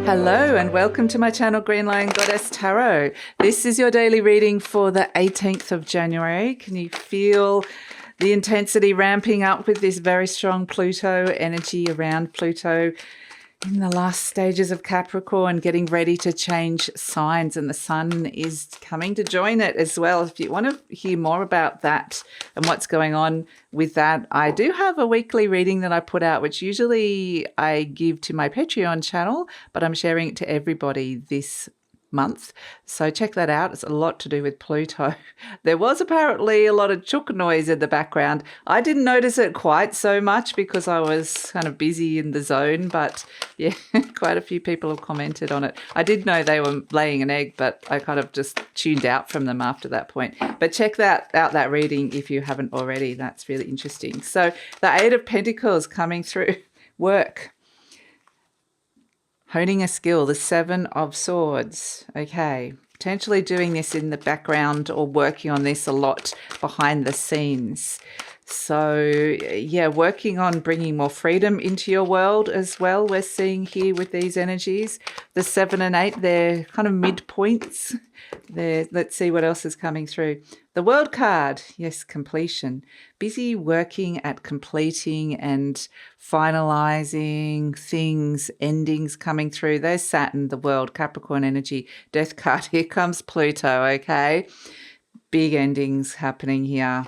Hello and welcome to my channel GreenLion Goddess Tarot. This is your daily reading for the 18th of January. Can you feel the intensity ramping up with this very strong Pluto energy around Pluto in the last stages of Capricorn, getting ready to change signs, and the sun is coming to join it as well. If you want to hear more about that and what's going on with that, I do have a weekly reading that I put out, which usually I give to my Patreon channel, but I'm sharing it to everybody this month. So check that out. It's a lot to do with Pluto. There was apparently a lot of chook noise in the background. I didn't notice it quite so much because I was kind of busy in the zone, but yeah, quite a few people have commented on it. I did know they were laying an egg, but I kind of just tuned out from them after that point. But check that reading if you haven't already. That's really interesting. So the Eight of Pentacles coming through. Work. Honing a skill, the Seven of Swords. Okay, potentially doing this in the background or working on this a lot behind the scenes. So yeah, working on bringing more freedom into your world as well. We're seeing here with these energies. The 7 and 8, they're kind of midpoints. Let's see what else is coming through. The World card, yes, completion. Busy working at completing and finalizing things, endings coming through. There's Saturn, the World, Capricorn energy, Death card. Here comes Pluto, okay? Big endings happening here.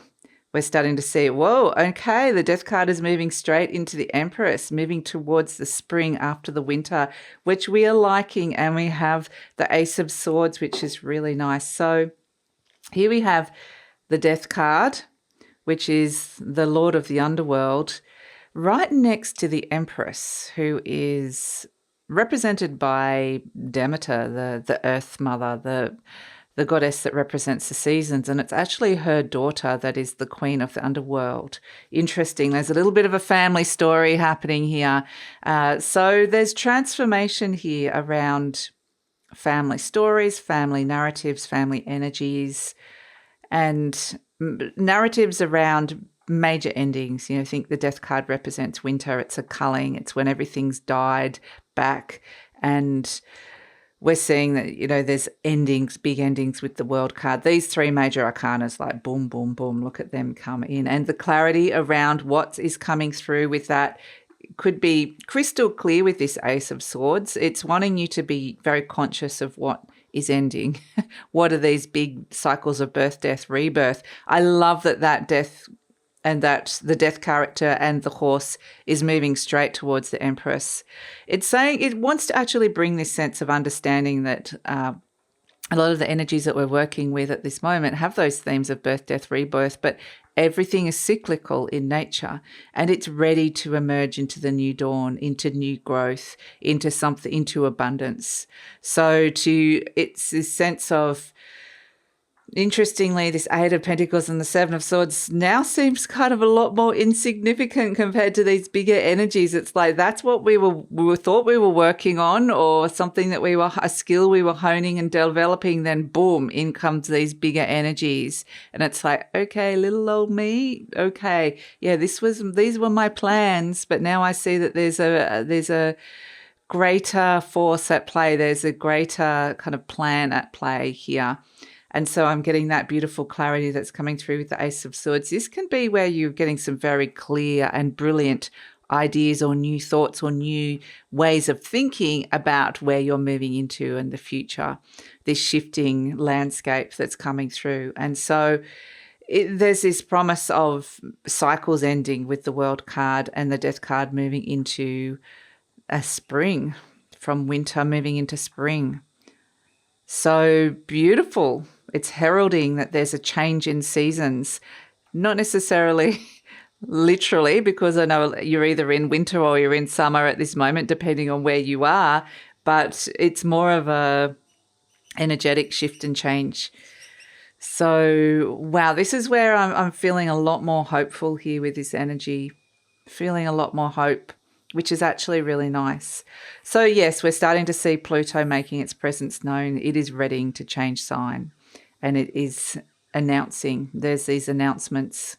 We're starting to see, whoa, okay, the Death card is moving straight into the Empress, moving towards the spring after the winter, which we are liking. And we have the Ace of Swords, which is really nice. So here we have the Death card, which is the Lord of the Underworld, right next to the Empress, who is represented by Demeter, the Earth Mother, the goddess that represents the seasons, and it's actually her daughter that is the queen of the underworld. Interesting. There's a little bit of a family story happening here. So there's transformation here around family stories, family narratives, family energies, and narratives around major endings. You know, I think the Death card represents winter. It's a culling. It's when everything's died back, and we're seeing that, you know, there's endings, big endings with the World card. These three major arcanas, like boom, boom, boom, look at them come in. And the clarity around what is coming through with that could be crystal clear with this Ace of Swords. It's wanting you to be very conscious of what is ending. What are these big cycles of birth, death, rebirth? I love that death and that the Death character and the horse is moving straight towards the Empress. It's saying it wants to actually bring this sense of understanding that a lot of the energies that we're working with at this moment have those themes of birth, death, rebirth, but everything is cyclical in nature, and it's ready to emerge into the new dawn, into new growth, into something, into abundance. So it's this sense of, interestingly, this Eight of Pentacles and the Seven of Swords now seems kind of a lot more insignificant compared to these bigger energies. It's like that's what we thought we were working on, or something that a skill we were honing and developing. Then boom, in comes these bigger energies, and it's like, okay, little old me, okay, yeah, these were my plans, but now I see that there's a greater force at play. There's a greater kind of plan at play here. And so I'm getting that beautiful clarity that's coming through with the Ace of Swords. This can be where you're getting some very clear and brilliant ideas or new thoughts or new ways of thinking about where you're moving into in the future, this shifting landscape that's coming through. And so there's this promise of cycles ending with the World card and the Death card moving into a spring, from winter moving into spring. So beautiful. It's heralding that there's a change in seasons, not necessarily literally, because I know you're either in winter or you're in summer at this moment, depending on where you are, but it's more of a energetic shift and change. So, wow, this is where I'm feeling a lot more hopeful here with this energy, feeling a lot more hope, which is actually really nice. So yes, we're starting to see Pluto making its presence known. It is readying to change sign, and it is announcing. There's these announcements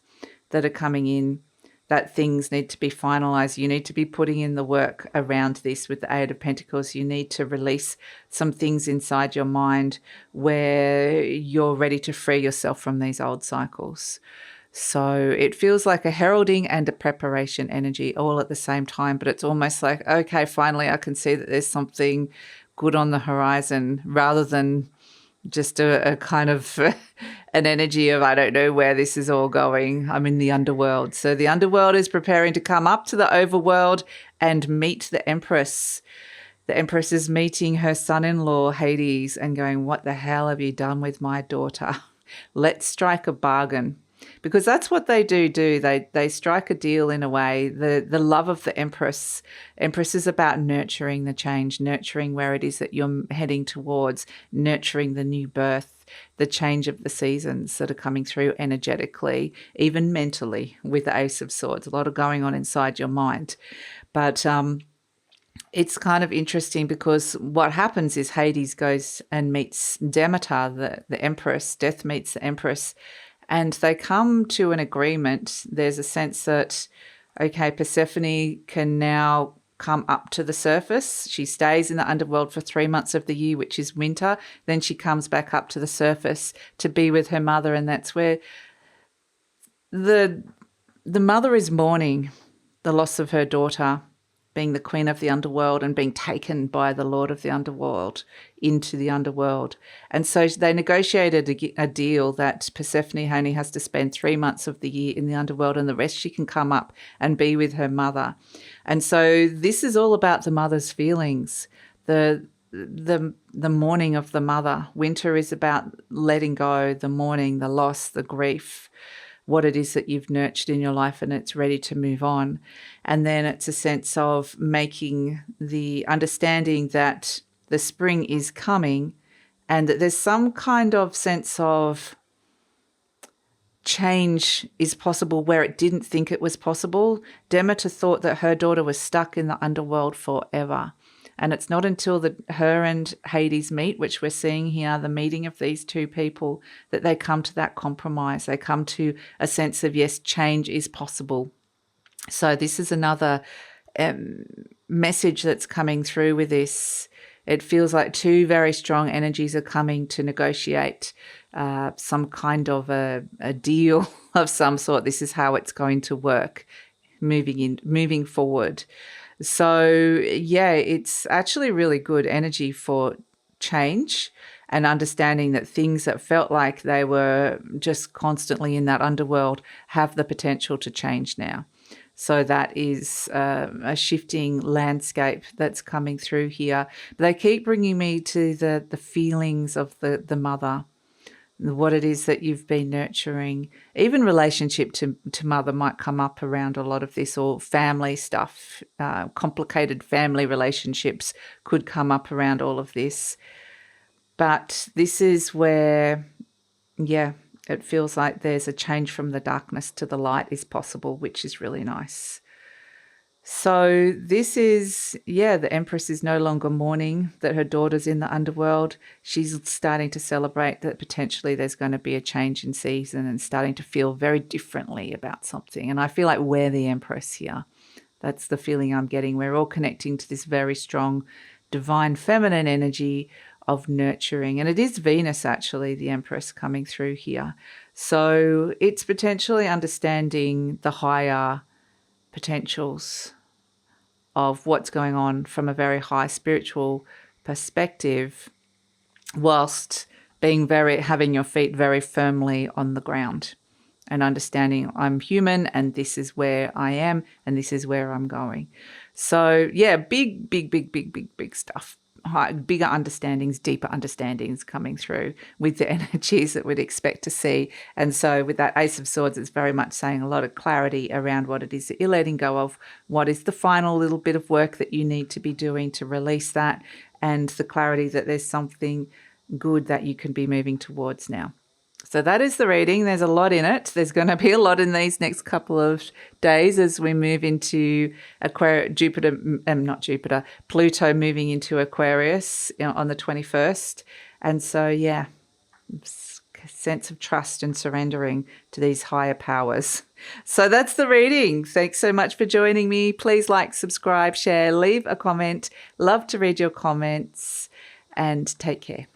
that are coming in that things need to be finalized. You need to be putting in the work around this with the Eight of Pentacles. You need to release some things inside your mind where you're ready to free yourself from these old cycles. So it feels like a heralding and a preparation energy all at the same time, but it's almost like, okay, finally I can see that there's something good on the horizon, rather than just a kind of an energy of, I don't know where this is all going. I'm in the underworld. So the underworld is preparing to come up to the overworld and meet the Empress. The Empress is meeting her son-in-law, Hades, and going, what the hell have you done with my daughter? Let's strike a bargain. Because that's what they do. They strike a deal in a way. The love of the Empress is about nurturing the change, nurturing where it is that you're heading towards, nurturing the new birth, the change of the seasons that are coming through energetically, even mentally, with the Ace of Swords. A lot of going on inside your mind. But it's kind of interesting because what happens is Hades goes and meets Demeter, the Empress. Death meets the Empress. And they come to an agreement. There's a sense that, okay, Persephone can now come up to the surface. She stays in the underworld for 3 months of the year, which is winter. Then she comes back up to the surface to be with her mother. And that's where the mother is mourning the loss of her daughter, being the queen of the underworld and being taken by the lord of the underworld into the underworld. And so they negotiated a deal that Persephone only has to spend 3 months of the year in the underworld, and the rest she can come up and be with her mother. And so this is all about the mother's feelings, the mourning of the mother. Winter is about letting go, the mourning, the loss, the grief, what it is that you've nurtured in your life, and it's ready to move on. And then it's a sense of making the understanding that the spring is coming and that there's some kind of sense of change is possible where it didn't think it was possible. Demeter thought that her daughter was stuck in the underworld forever. And it's not until her and Hades meet, which we're seeing here, the meeting of these two people, that they come to that compromise. They come to a sense of, yes, change is possible. So this is another message that's coming through with this. It feels like two very strong energies are coming to negotiate some kind of a deal of some sort. This is how it's going to work moving forward. So, yeah, it's actually really good energy for change and understanding that things that felt like they were just constantly in that underworld have the potential to change now. So that is a shifting landscape that's coming through here. But they keep bringing me to the feelings of the mother, what it is that you've been nurturing. Even relationship to mother might come up around a lot of this, or family stuff. Complicated family relationships could come up around all of this. But this is where, yeah, it feels like there's a change from the darkness to the light is possible, which is really nice. So this is, the Empress is no longer mourning that her daughter's in the underworld. She's starting to celebrate that potentially there's going to be a change in season and starting to feel very differently about something. And I feel like we're the Empress here. That's the feeling I'm getting. We're all connecting to this very strong divine feminine energy of nurturing. And it is Venus, actually, the Empress coming through here. So it's potentially understanding the higher potentials of what's going on from a very high spiritual perspective, whilst having your feet very firmly on the ground and understanding I'm human and this is where I am and this is where I'm going. So yeah, big stuff. Bigger understandings, deeper understandings coming through with the energies that we'd expect to see. And so with that Ace of Swords, it's very much saying a lot of clarity around what it is that you're letting go of, what is the final little bit of work that you need to be doing to release that, and the clarity that there's something good that you can be moving towards now. So that is the reading. There's a lot in it. There's going to be a lot in these next couple of days as we move into Pluto moving into Aquarius on the 21st. And so, yeah, it's sense of trust and surrendering to these higher powers. So that's the reading. Thanks so much for joining me. Please like, subscribe, share, leave a comment. Love to read your comments, and take care.